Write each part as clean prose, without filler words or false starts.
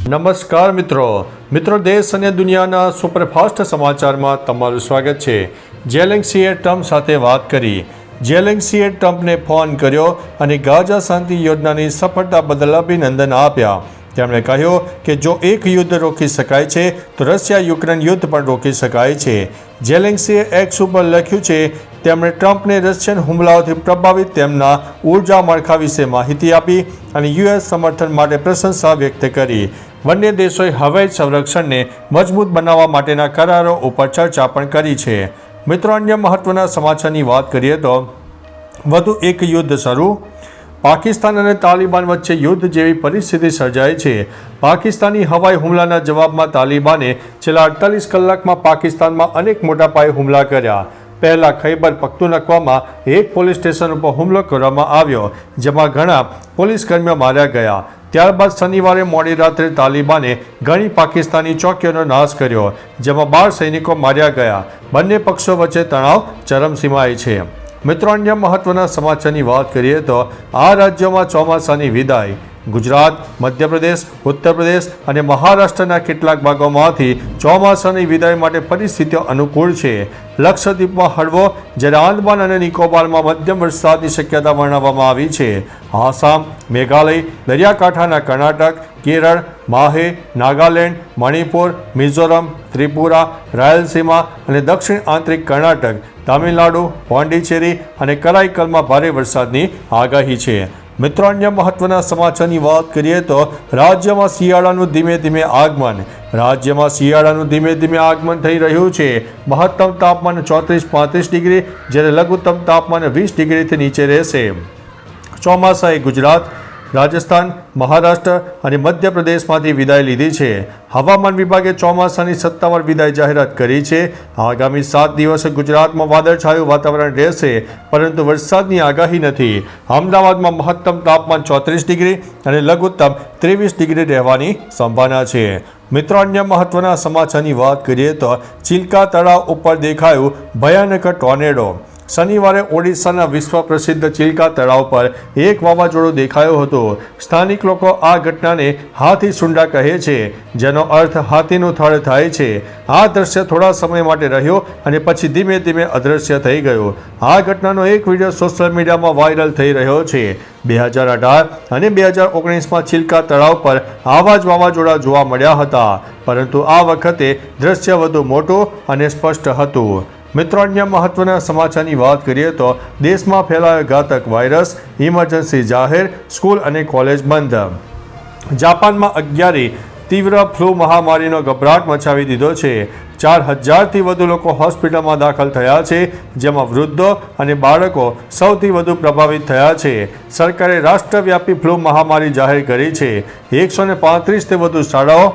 નમસ્કાર મિત્રો દેશ અને દુનિયાના સુપરફાસ્ટ સમાચારમાં તમારું સ્વાગત છે। જેલેન્સીએ ટ્રમ્પ સાથે વાત કરી। જેલેન્સીએ ટ્રમ્પને ફોન કર્યો અને ગાઝા શાંતિ યોજનાની સફળતા બદલ અભિનંદન આપ્યા। તેમણે કહ્યું કે જો એક યુદ્ધ રોકી શકાય છે તો રશિયા યુક્રેન યુદ્ધ પણ રોકી શકાય છે। જેલેન્સીએ એક્સ ઉપર લખ્યું છે। તેમણે ટ્રમ્પને રશિયન હુમલાઓથી પ્રભાવિત તેમના ઊર્જા માળખા વિશે માહિતી આપી અને યુએસ સમર્થન માટે પ્રશંસા વ્યક્ત કરી। બંને દેશોએ હવાઈ સંરક્ષણને મજબૂત બનાવવા માટેના કરારો ઉપર ચર્ચા પણ કરી છે। મિત્રો, અન્ય મહત્વના સમાચારની વાત કરીએ તો વધુ એક યુદ્ધ શરૂ। પાકિસ્તાન અને તાલિબાન વચ્ચે યુદ્ધ જેવી પરિસ્થિતિ સર્જાઈ છે। પાકિસ્તાની હવાઈ હુમલાના જવાબમાં તાલિબાને છેલ્લા 48 કલાકમાં પાકિસ્તાનમાં અનેક મોટા પાયે હુમલા કર્યા। પહેલા ખૈબર પખ્તુનખ્વામાં એક પોલીસ સ્ટેશન ઉપર હુમલો કરવામાં આવ્યો, જેમાં ઘણા પોલીસકર્મીઓ માર્યા ગયા। ત્યારબાદ શનિવારે મોડી રાત્રે તાલિબાને ઘણી પાકિસ્તાની ચોકીઓનો નાશ કર્યો, જેમાં 12 સૈનિકો માર્યા ગયા। બંને પક્ષો વચ્ચે તણાવ ચરમસીમાએ છે। મિત્રો, અન્ય મહત્વના સમાચારની વાત કરીએ તો આ રાજ્યોમાં ચોમાસાની વિદાય। ગુજરાત, મધ્યપ્રદેશ, ઉત્તર પ્રદેશ અને મહારાષ્ટ્રના કેટલાક ભાગોમાંથી ચોમાસાની વિદાય માટે પરિસ્થિતિઓ અનુકૂળ છે। લક્ષદ્વીપમાં હળવો જ્યારે આંદમાન અને નિકોબારમાં મધ્યમ વરસાદની શક્યતા વર્ણવવામાં આવી છે। આસામ, મેઘાલય, દરિયાકાંઠાના કર્ણાટક, કેરળ, માહે, નાગાલેન્ડ, મણિપુર, મિઝોરમ, ત્રિપુરા, રાયલસીમા અને દક્ષિણ આંતરિક કર્ણાટક, તામિલનાડુ, પોંડિચેરી અને કરાઈકલમાં ભારે વરસાદની આગાહી છે। મિત્રો, અન્ય મહત્વના સમાચારની વાત કરીએ તો રાજ્યમાં શિયાળાનું ધીમે ધીમે આગમન। રાજ્યમાં શિયાળાનું ધીમે ધીમે આગમન થઈ રહ્યું છે। મહત્તમ તાપમાન 34-35 ડિગ્રી જ્યારે લઘુત્તમ તાપમાન 20 ડિગ્રીથી નીચે રહેશે। ચોમાસાએ ગુજરાત, રાજસ્થાન, મહારાષ્ટ્ર અને મધ્યપ્રદેશમાંથી વિદાય લીધી છે। હવામાન વિભાગે ચોમાસાની સત્તાવાર વિદાય જાહેરાત કરી છે। આગામી 7 દિવસ ગુજરાતમાં વાદળછાયું વાતાવરણ રહેશે, પરંતુ વરસાદની આગાહી નથી। અમદાવાદમાં મહત્તમ તાપમાન 34 ડિગ્રી અને લઘુત્તમ 23 ડિગ્રી રહેવાની સંભાવના છે। મિત્રો, અન્ય મહત્વના સમાચારની વાત કરીએ તો ચિલ્કા તળાવ ઉપર દેખાયું ભયાનક ટોર્નેડો। શનિવારે ઓડિશાના વિશ્વ પ્રસિદ્ધ ચિલ્કા તળાવ પર એક વાવાઝોડું દેખાયું હતું। સ્થાનિક લોકો આ ઘટનાને હાથી સુંડા કહે છે, જેનો અર્થ હાથીનું થડ થાય છે। આ દ્રશ્ય થોડા સમય માટે રહ્યો અને પછી ધીમે ધીમે અદૃશ્ય થઈ ગયું। આ ઘટનાનો એક વિડીયો સોશિયલ મીડિયામાં વાયરલ થઈ રહ્યો છે। 2018 અને 2019માં ચિલ્કા તળાવ પર આવા જ વાવાઝોડા જોવા મળ્યા હતા, પરંતુ આ વખતે દ્રશ્ય વધુ મોટું અને સ્પષ્ટ હતું। મિત્રો, અન્ય મહત્વના સમાચારની વાત કરીએ તો દેશમાં ફેલાયો ઘાતક વાયરસ, ઇમરજન્સી જાહેર, સ્કૂલ અને કોલેજ બંધ। જાપાનમાં 11મી તીવ્ર ફ્લૂ મહામારીનો ગભરાટ મચાવી દીધો છે। 4000થી વધુ લોકો હોસ્પિટલમાં દાખલ થયા છે, જેમાં વૃદ્ધો અને બાળકો સૌથી વધુ પ્રભાવિત થયા છે। સરકારે રાષ્ટ્રવ્યાપી ફ્લૂ મહામારી જાહેર કરી છે। 135થી વધુ શાળાઓ,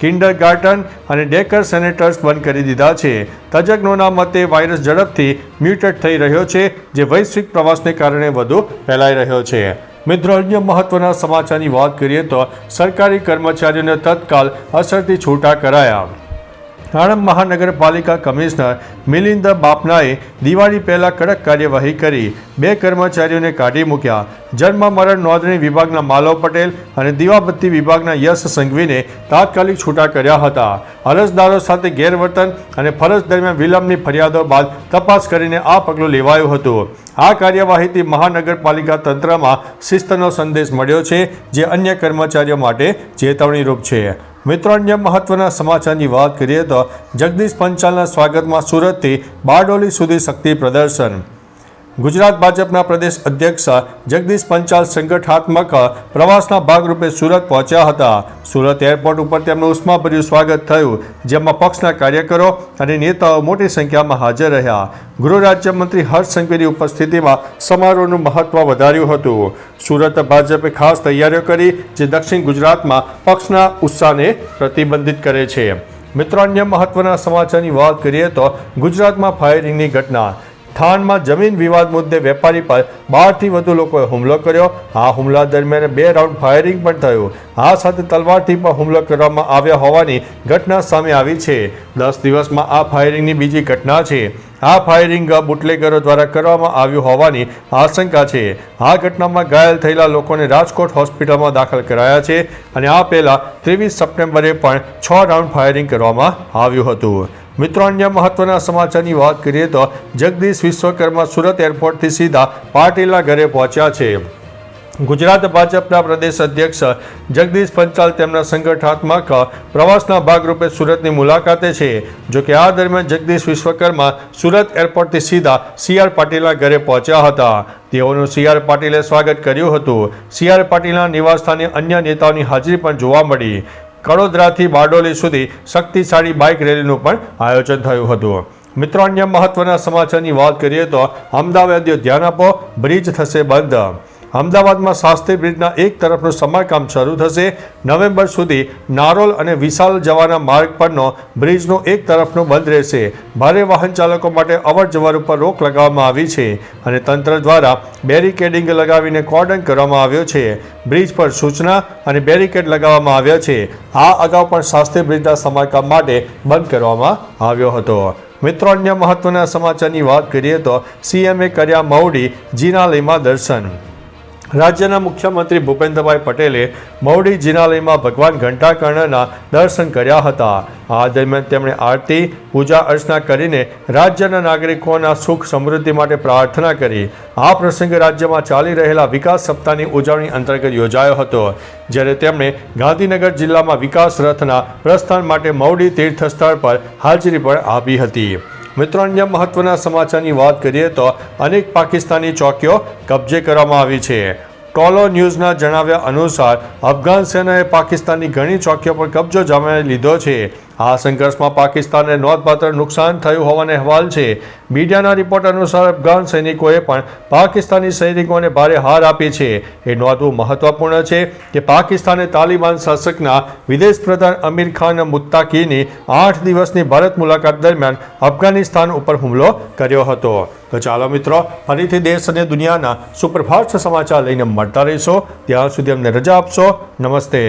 કિન્ડરગાર્ટન અને ડેકર સેન્ટર્સ બંધ કરી દીધા છે। તજજ્ઞોના મતે વાયરસ ઝડપથી મ્યુટેટ થઈ રહ્યો છે, જે વૈશ્વિક પ્રવાસને કારણે વધુ ફેલાઈ રહ્યો છે। મિત્રો, અન્ય મહત્વના સમાચારની વાત કરીએ તો સરકારી કર્મચારીઓને તત્કાલ અસરથી છૂટા કરાયા। આણંદ મહાનગરપાલિકા કમિશનર મિલિંદ બાપનાએ દિવાળી પહેલા કડક કાર્યવાહી કરી। 2 કર્મચારીઓને કાઢી મૂક્યા। જન્મ મરણ નોંધણી વિભાગના માલવ પટેલ અને દીવાબત્તી વિભાગના યશ સંઘવીને તાત્કાલિક છૂટા કર્યા હતા। અરજદારો સાથે ગેરવર્તન અને ફરજ દરમિયાન વિલંબની ફરિયાદો બાદ તપાસ કરીને આ પગલું લેવાયું હતું। આ કાર્યવાહીથી મહાનગરપાલિકા તંત્રમાં શિસ્તનો સંદેશ મળ્યો છે, જે અન્ય કર્મચારીઓ માટે ચેતવણીરૂપ છે। મિત્રો, અન્ય મહત્વના સમાચારની વાત કરીએ તો જગદીશ પંચાલના સ્વાગતમાં સુરતથી બારડોલી સુધી શક્તિ પ્રદર્શન। ગુજરાત ભાજપના પ્રદેશ અધ્યક્ષ જગદીશ પંચાલ સંગઠનાત્મક પ્રવાસના ભાગરૂપે સુરત પહોંચ્યા હતા। સુરત એરપોર્ટ ઉપર તેમનું ઉષ્માભર્યું સ્વાગત થયું, જેમાં પક્ષના કાર્યકરો અને નેતાઓ મોટી સંખ્યામાં હાજર રહ્યા। ગૃહ રાજ્યમંત્રી હર્ષ સંઘવીની ઉપસ્થિતિમાં સમારોહનું મહત્વ વધાર્યું હતું। સુરત ભાજપે ખાસ તૈયારીઓ કરી, જે દક્ષિણ ગુજરાતમાં પક્ષના ઉત્સાહને પ્રતિબંધિત કરે છે। મિત્રો, અન્ય મહત્વના સમાચારની વાત કરીએ તો ગુજરાતમાં ફાયરિંગની ઘટના। થાનમાં જમીન વિવાદ મુદ્દે વેપારી પર 12થી વધુ લોકોએ હુમલો કર્યો. આ હુમલા દરમિયાન 2 રાઉન્ડ ફાયરિંગ પણ થયું. આ સાથે તલવારથી પણ હુમલો કરવામાં આવ્યા હોવાની ઘટના સામે આવી છે. 10 દિવસમાં આ ફાયરિંગની બીજી ઘટના છે. આ ફાયરિંગ બુટલેગરો દ્વારા કરવામાં આવ્યું હોવાની આશંકા છે. આ ઘટનામાં ઘાયલ થયેલા લોકોને રાજકોટ હોસ્પિટલમાં દાખલ કરાયા છે અને આ પહેલા 23 સપ્ટેમ્બરે પણ 6 રાઉન્ડ ફાયરિંગ કરવામાં આવ્યું હતું. મિત્રો, અન્ય મહત્વના સમાચારની વાત કરીએ તો જગદીશ વિશ્વકર્મા સુરત એરપોર્ટથી સીધા પાટીલના ઘરે પહોંચ્યા છે. ગુજરાત ભાજપના પ્રદેશ અધ્યક્ષ જગદીશ પંચાલ તેમના સંગઠનાત્મક પ્રવાસના ભાગરૂપે સુરતની મુલાકાતે છે. જોકે આ દરમિયાન જગદીશ વિશ્વકર્મા સુરત એરપોર્ટથી સીધા CR પાટીલના ઘરે પહોંચ્યા હતા. તેઓનું CR પાટીલે સ્વાગત કર્યું હતું. CR પાટીલના નિવાસસ્થાને અન્ય નેતાઓની હાજરી પણ જોવા મળી. કડોદરાથી બારડોલી સુધી શક્તિશાળી બાઇક રેલીનું પણ આયોજન થયું હતું. મિત્રો, અન્ય મહત્વના સમાચારની વાત કરીએ તો અમદાવાદીઓ ધ્યાન આપો, બ્રિજ થશે બંધ. અમદાવાદમાં શાસ્ત્રી બ્રિજના એક તરફનું સમારકામ શરૂ થશે. નવેમ્બર સુધી નારોલ અને વિશાલ જવાના માર્ગ પરનો બ્રિજનો એક તરફનો બંધ રહેશે. ભારે વાહન ચાલકો માટે અવરજવર ઉપર રોક લગાવવામાં આવી છે અને તંત્ર દ્વારા બેરિકેડિંગ લગાવીને કોર્ડન કરવામાં આવ્યો છે. બ્રિજ પર સૂચના અને બેરિકેડ લગાવવામાં આવ્યા છે. આ અગાઉ પણ શાસ્ત્રી બ્રિજના સમારકામ માટે બંધ કરવામાં આવ્યો હતો. મિત્રો, અન્ય મહત્વના સમાચારની વાત કરીએ તો CMએ કર્યા મવડી જિનાલયમાં દર્શન. રાજ્યના મુખ્યમંત્રી ભૂપેન્દ્રભાઈ પટેલે મવડી જિનાલયમાં ભગવાન ઘંટાકર્ણના દર્શન કર્યા હતા. આ દરમિયાન તેમણે આરતી, પૂજા અર્ચના કરીને રાજ્યના નાગરિકોના સુખ સમૃદ્ધિ માટે પ્રાર્થના કરી. આ પ્રસંગે રાજ્યમાં ચાલી રહેલા વિકાસ સપ્તાહની ઉજવણી અંતર્ગત યોજાયો હતો, જ્યારે તેમણે ગાંધીનગર જિલ્લામાં વિકાસ રથના પ્રસ્થાન માટે મવડી તીર્થસ્થળ પર હાજરી પણ આપી હતી. મિત્રો, અન્ય મહત્વના સમાચારની વાત કરીએ તો અનેક પાકિસ્તાની ચોકીઓ કબજે કરવામાં આવી છે. ટોલો ન્યૂઝના જણાવ્યા અનુસાર અફઘાન સેનાએ પાકિસ્તાનની ઘણી ચોકીઓ પર કબજો જમાવી લીધો છે. આ સંઘર્ષમાં પાકિસ્તાનને નોંધપાત્ર નુકસાન થયું હોવાનો અહેવાલ છે. મીડિયાના રિપોર્ટ અનુસાર અફઘાન સૈનિકોએ પણ પાકિસ્તાની સૈનિકોને ભારે હાર આપી છે. એ નોંધવું મહત્વપૂર્ણ છે કે પાકિસ્તાને તાલિબાન શાસકના વિદેશ પ્રધાન અમીર ખાન મુત્તાકીની 8 દિવસની ભારત મુલાકાત દરમિયાન અફઘાનિસ્તાન ઉપર હુમલો કર્યો હતો. તો ચાલો મિત્રો, ફરીથી દેશ અને દુનિયાના સુપરફાસ્ટ સમાચાર લઈને મળતા રહીશો. ત્યાં સુધી અમને રજા આપશો. નમસ્તે.